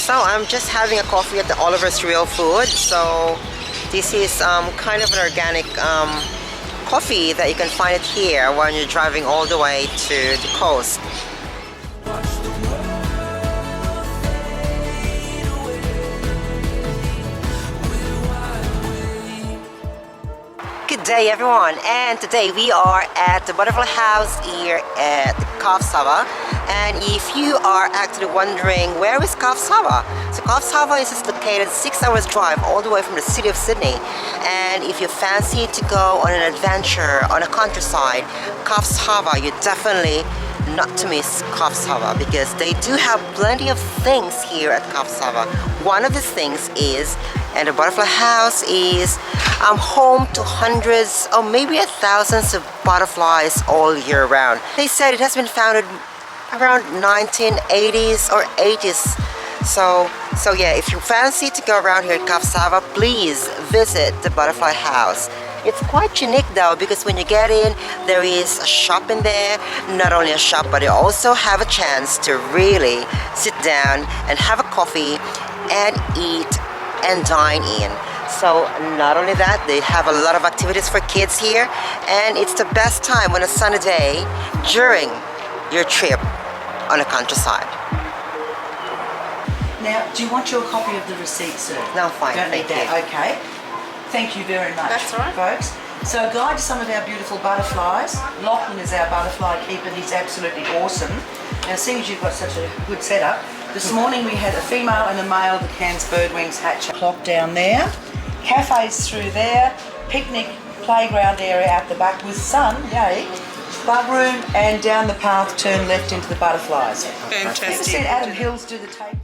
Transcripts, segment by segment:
So I'm just having a coffee at the Oliver's Real Food. So this is kind of an organic coffee that you can find it here when you're driving all the way to the coast. Good day everyone, and today we are at the Butterfly House here at the Coffs Harbour. And if you are actually wondering where is Coffs Harbour, so Coffs Harbour is located 6 hours drive all the way from the city of Sydney. And if you fancy to go on an adventure on a countryside, Coffs Harbour, you definitely not to miss Coffs Harbour, because they do have plenty of things here at Coffs Harbour. One of these things is, and the Butterfly House is home to hundreds or maybe thousands of butterflies all year round. They said it has been founded around 1980s or 80s. So yeah, if you fancy to go around here at Coffs Harbour, please visit the Butterfly House. It's quite unique though, because when you get in, there is a shop in there. Not only a shop, but you also have a chance to really sit down and have a coffee and eat and dine in. So not only that, they have a lot of activities for kids here, and it's the best time on a sunny day during your trip on a countryside. Now, do you want your copy of the receipt, sir? No, fine, Don't need thank that. you. Okay. Thank you very much, That's all right. folks. So a guide to some of our beautiful butterflies. Lachlan is our butterfly keeper. He's absolutely awesome. Now, seeing as you've got such a good setup, this morning we had a female and a male, the Cairns Birdwings hatch clock down there. Cafes through there. Picnic playground area out the back with sun, yay. Bug room, and down the path turn left into the butterflies. Fantastic. Ever seen Adam Hills do the tape?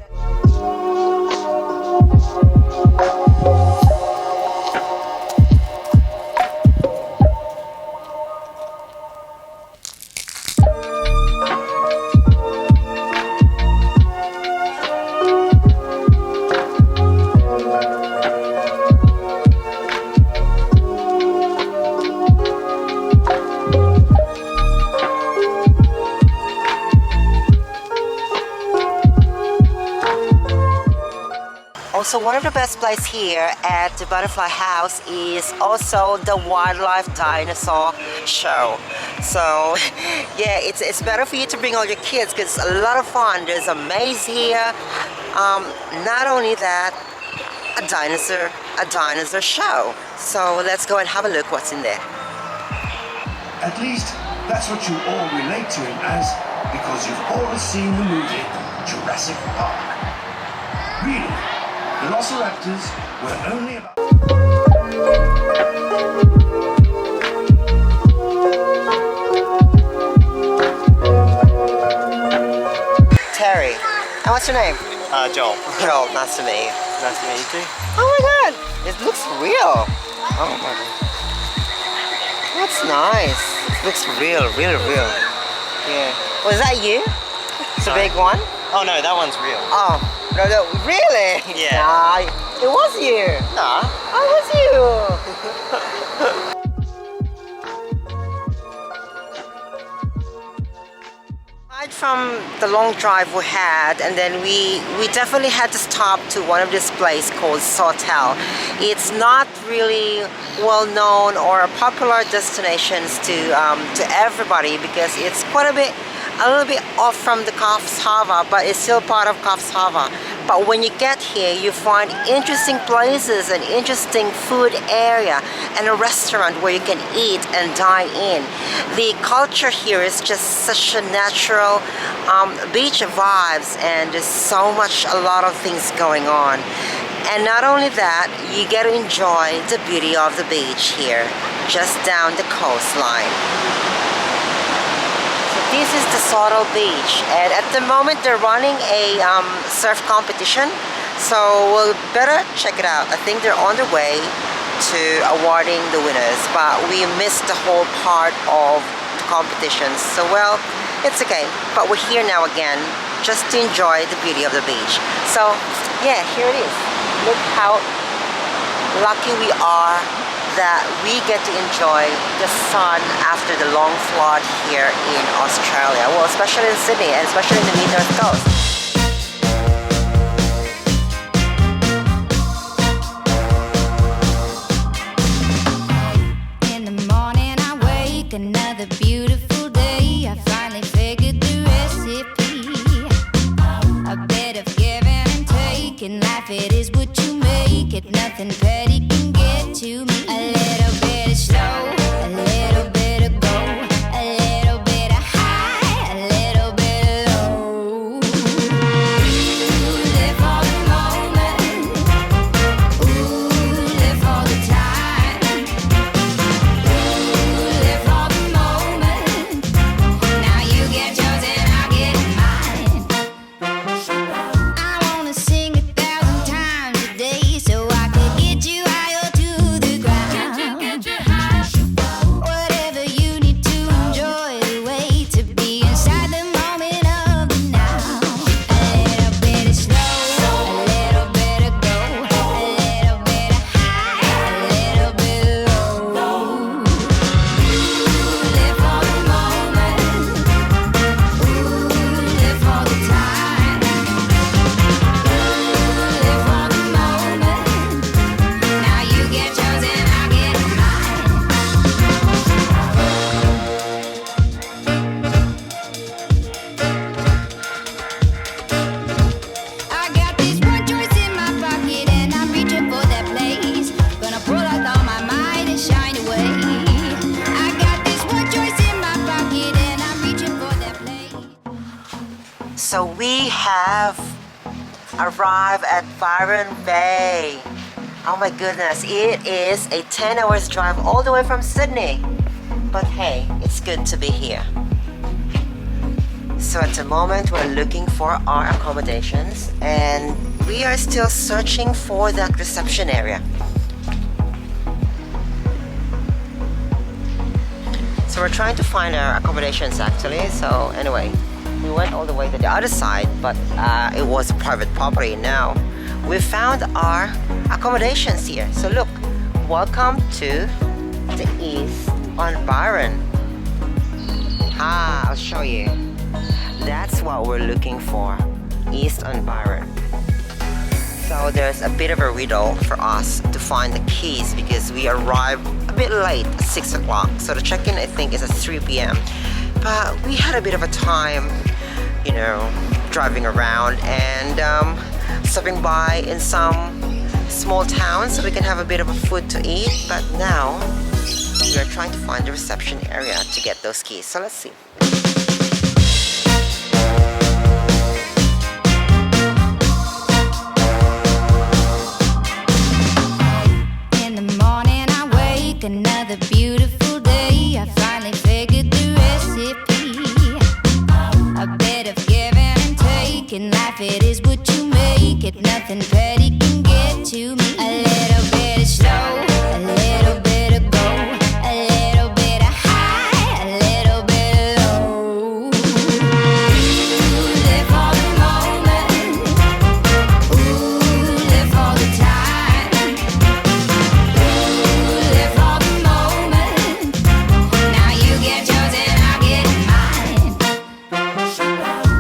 Also, one of the best places here at the Butterfly House is also the wildlife dinosaur show. So yeah, it's better for you to bring all your kids because it's a lot of fun. There's a maze here. Not only that, a dinosaur show. So let's go and have a look what's in there. At least that's what you all relate to him as, because you've all seen the movie Jurassic Park. Really, velociraptors were only about... Terry, and what's your name? Joel. Joel, nice to meet you. Nice to meet you too. Oh my god, it looks real. Oh my god. That's nice. It looks real. Yeah. Was that you? It's a big one? Oh no, that one's real. Oh, no, really? Yeah. Nah, it was you. Nah. Oh, it was you. Aside from the long drive we had, and then we definitely had to stop to one of this place called Sawtell. It's not really well known or a popular destinations to everybody, because it's quite a little bit off from the Coffs Harbour, but it's still part of Coffs Harbour. But when you get here, you find interesting places, an interesting food area, and a restaurant where you can eat and dine in. The culture here is just such a natural beach vibes, and there's so much, a lot of things going on. And not only that, you get to enjoy the beauty of the beach here, just down the coastline. This is the Sawtell Beach, and at the moment they're running a surf competition, so we'll better check it out. I think they're on their way to awarding the winners, but we missed the whole part of the competition, so well, it's okay. But we're here now again, just to enjoy the beauty of the beach. So yeah, here it is. Look how lucky we are that we get to enjoy the sun after the long flood here in Australia. Well, especially in Sydney, and especially in the mid-north coast. awake, another beautiful day. I finally figured the recipe. A bit of giving and taking. Life, it is what you make it. Nothing petty can get to me. A little bit of slow, a little bit of go, a little bit of high, a little bit of low. Live for the moment. Ooh, live for the time. Ooh, live for the moment. Now you get yours and I'll get mine. I wanna sing 1,000 times a day so I could get you higher to the ground. Whatever you need to enjoy the way to be inside the moment of the now. A little bit of slow, a little bit of go, a little bit of high, a little bit of low. Live for the moment. Ooh, live for the time. Live for the moment. Now you get yours and I'll get mine. I got this one choice in my pocket and I'm reaching for that place. Gonna pull out all my might and shine away. I got this one choice in my pocket and I'm reaching for that place. So we have arrived at Byron Bay. Oh my goodness, it is a 10 hours drive all the way from Sydney. But hey, it's good to be here. So at the moment we're looking for our accommodations and we are still searching for that reception area. So we're trying to find our accommodations actually. So anyway, we went all the way to the other side, but it was private property. Now we found our accommodations here. So look, welcome to the East on Byron. I'll show you. That's what we're looking for, East on Byron. So there's a bit of a riddle for us to find the keys because we arrived a bit late at 6 o'clock. So the check-in I think is at 3 p.m. But we had a bit of a time, you know, driving around and stopping by in some small towns so we can have a bit of a food to eat. But now we are trying to find the reception area to get those keys. So let's see. In the morning I wake, another beautiful day. I finally figured the recipe. A bit of giving and taking. Life, it is what you make it. Nothing petty can get to me. A little bit of slow, a little bit of go, a little bit of high, a little bit of low. Live for the moment. Ooh, live for the time. Ooh, live for the moment. Now you get yours and I'll get mine.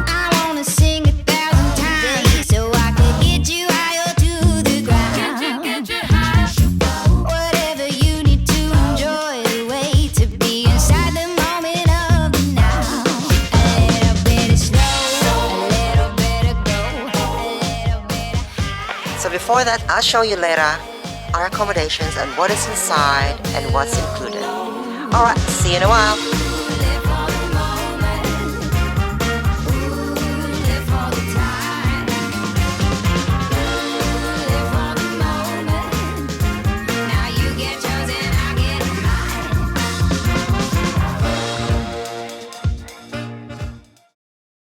I wanna sing 1,000 times so I could get you higher to the ground. Whatever you need to enjoy the way to be inside the moment of the now. A little bit of slow, a little bit of go, a little bit of So before that, I'll show you later our accommodations and what is inside and what's included. Alright, see you in a while.